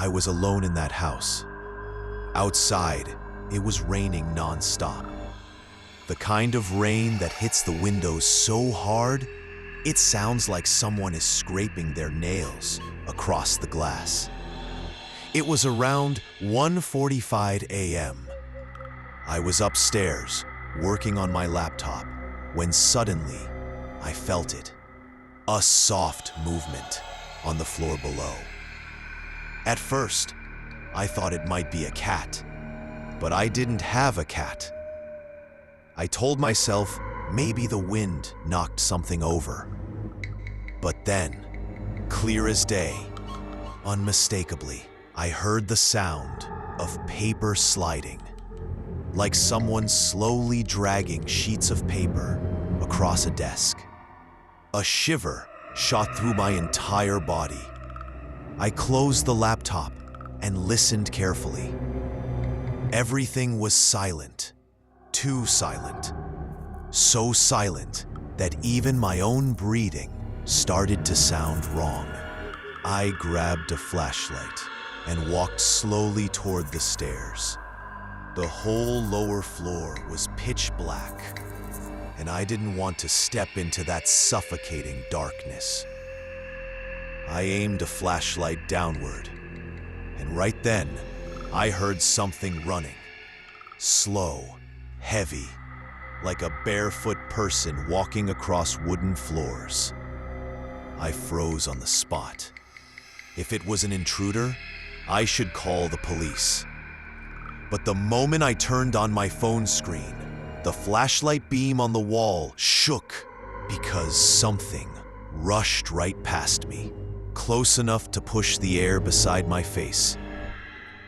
I was alone in that house. Outside, it was raining non-stop. The kind of rain that hits the windows so hard, it sounds like someone is scraping their nails across the glass. It was around 1:45 a.m. I was upstairs, working on my laptop, when suddenly, I felt it. A soft movement on the floor below. At first, I thought it might be a cat, but I didn't have a cat. I told myself maybe the wind knocked something over. But then, clear as day, unmistakably, I heard the sound of paper sliding, like someone slowly dragging sheets of paper across a desk. A shiver shot through my entire body. I closed the laptop and listened carefully. Everything was silent, too silent. So silent that even my own breathing started to sound wrong. I grabbed a flashlight and walked slowly toward the stairs. The whole lower floor was pitch black, and I didn't want to step into that suffocating darkness. I aimed a flashlight downward, and right then, I heard something running. Slow, heavy, like a barefoot person walking across wooden floors. I froze on the spot. If it was an intruder, I should call the police. But the moment I turned on my phone screen, the flashlight beam on the wall shook because something rushed right past me, close enough to push the air beside my face.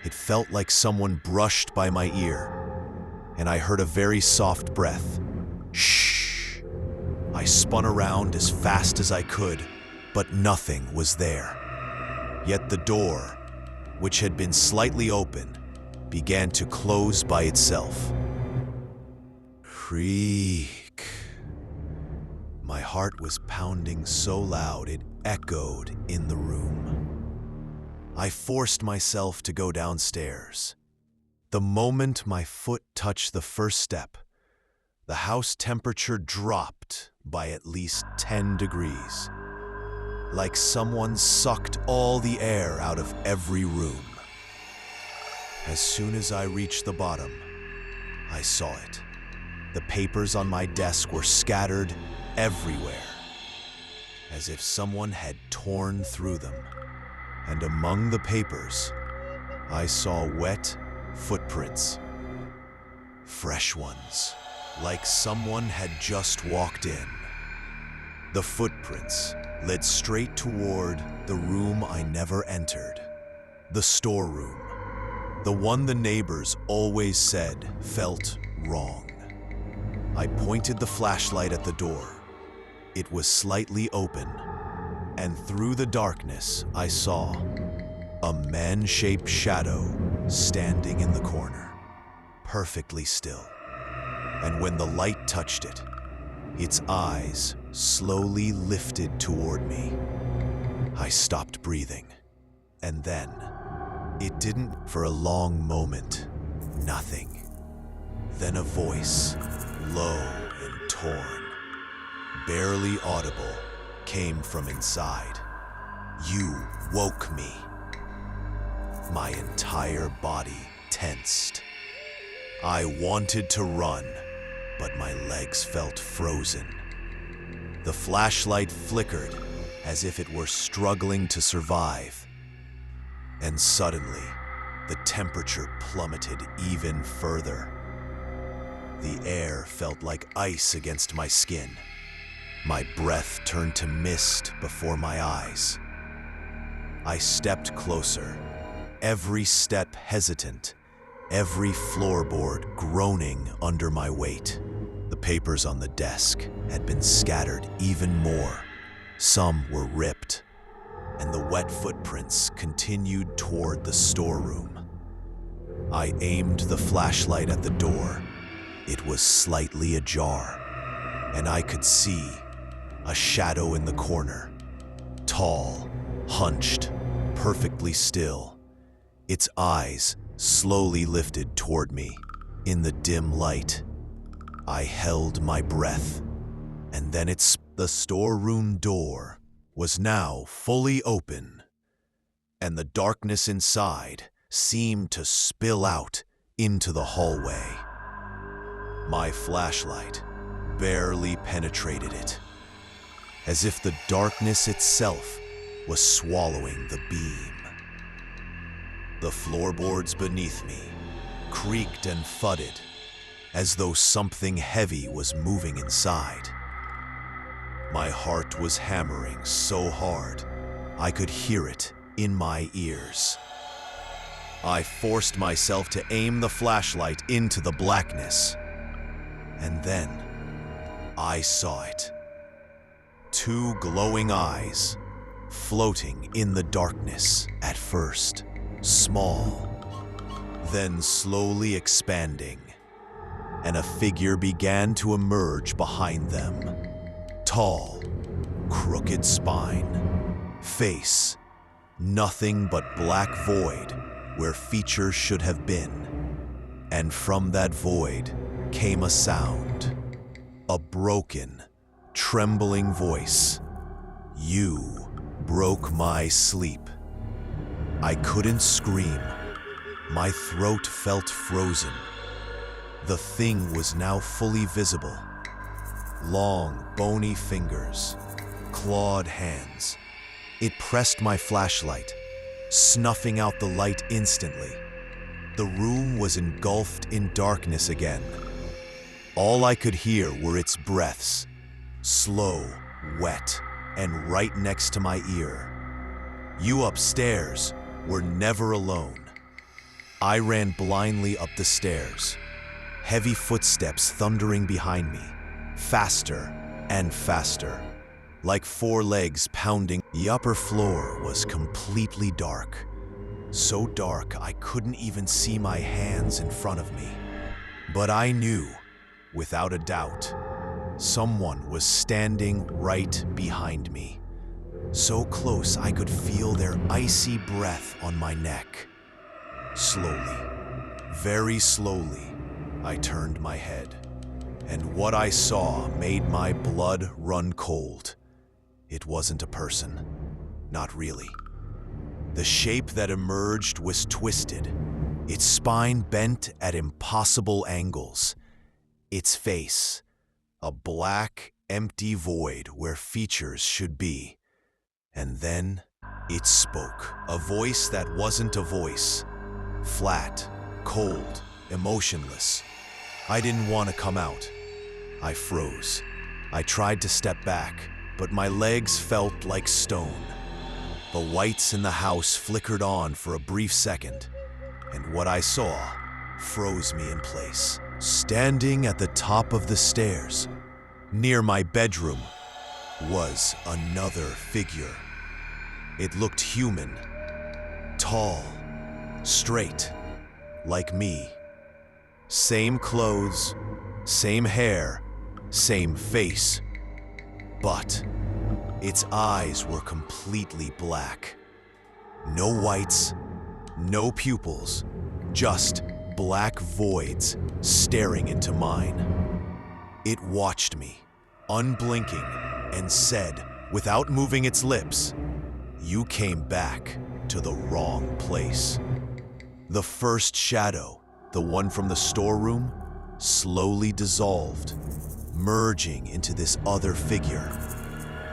It felt like someone brushed by my ear, and I heard a very soft breath. Shh. I spun around as fast as I could, but nothing was there. Yet the door, which had been slightly open, began to close by itself. Creak. My heart was pounding so loud it echoed in the room. I forced myself to go downstairs. The moment my foot touched the first step, the house temperature dropped by at least 10 degrees, like someone sucked all the air out of every room. As soon as I reached the bottom, I saw it. The papers on my desk were scattered everywhere, as if someone had torn through them. And among the papers, I saw wet footprints. Fresh ones, like someone had just walked in. The footprints led straight toward the room I never entered, the storeroom, the one the neighbors always said felt wrong. I pointed the flashlight at the door. It was slightly open, and through the darkness I saw a man-shaped shadow standing in the corner, perfectly still. And when the light touched it, its eyes slowly lifted toward me. I stopped breathing, and then, it didn't for a long moment, nothing. Then a voice, low and torn, barely audible, came from inside. You woke me. My entire body tensed. I wanted to run, but my legs felt frozen. The flashlight flickered as if it were struggling to survive. And suddenly, the temperature plummeted even further. The air felt like ice against my skin. My breath turned to mist before my eyes. I stepped closer, every step hesitant, every floorboard groaning under my weight. The papers on the desk had been scattered even more. Some were ripped, and the wet footprints continued toward the storeroom. I aimed the flashlight at the door. It was slightly ajar, and I could see a shadow in the corner, tall, hunched, perfectly still, Its eyes slowly lifted toward me. In the dim light, I held my breath, and then the storeroom door was now fully open, and the darkness inside seemed to spill out into the hallway. My flashlight barely penetrated it, as if the darkness itself was swallowing the beam. The floorboards beneath me creaked and thudded, as though something heavy was moving inside. My heart was hammering so hard, I could hear it in my ears. I forced myself to aim the flashlight into the blackness, and then I saw it. Two glowing eyes floating in the darkness, at first small, then slowly expanding, and a figure began to emerge behind them. Tall, crooked spine, face, nothing but black void where features should have been. And from that void came a sound, a broken, trembling voice. "You broke my sleep." I couldn't scream. My throat felt frozen. The thing was now fully visible. Long, bony fingers, clawed hands. It pressed my flashlight, snuffing out the light instantly. The room was engulfed in darkness again. All I could hear were its breaths, slow, wet, and right next to my ear. You upstairs were never alone. I ran blindly up the stairs, heavy footsteps thundering behind me, faster and faster, like four legs pounding. The upper floor was completely dark, so dark I couldn't even see my hands in front of me. But I knew, without a doubt, someone was standing right behind me, so close I could feel their icy breath on my neck. Slowly, very slowly, I turned my head, and what I saw made my blood run cold. It wasn't a person, not really. The shape that emerged was twisted, its spine bent at impossible angles, its face a black, empty void where features should be. And then it spoke, a voice that wasn't a voice, flat, cold, emotionless. I didn't want to come out. I froze. I tried to step back, but my legs felt like stone. The lights in the house flickered on for a brief second, and what I saw froze me in place. Standing at the top of the stairs, near my bedroom, was another figure. It looked human, tall, straight, like me. Same clothes, same hair, same face. But its eyes were completely black. No whites, no pupils, just black voids staring into mine. It watched me, unblinking, and said, without moving its lips, "You came back to the wrong place." The first shadow, the one from the storeroom, slowly dissolved, merging into this other figure,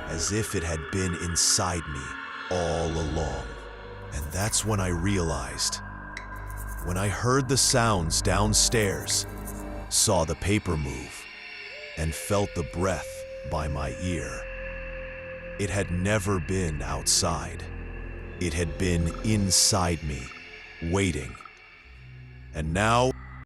as if it had been inside me all along. And that's when I realized. When I heard the sounds downstairs, saw the paper move, and felt the breath by my ear. It had never been outside. It had been inside me, waiting. And now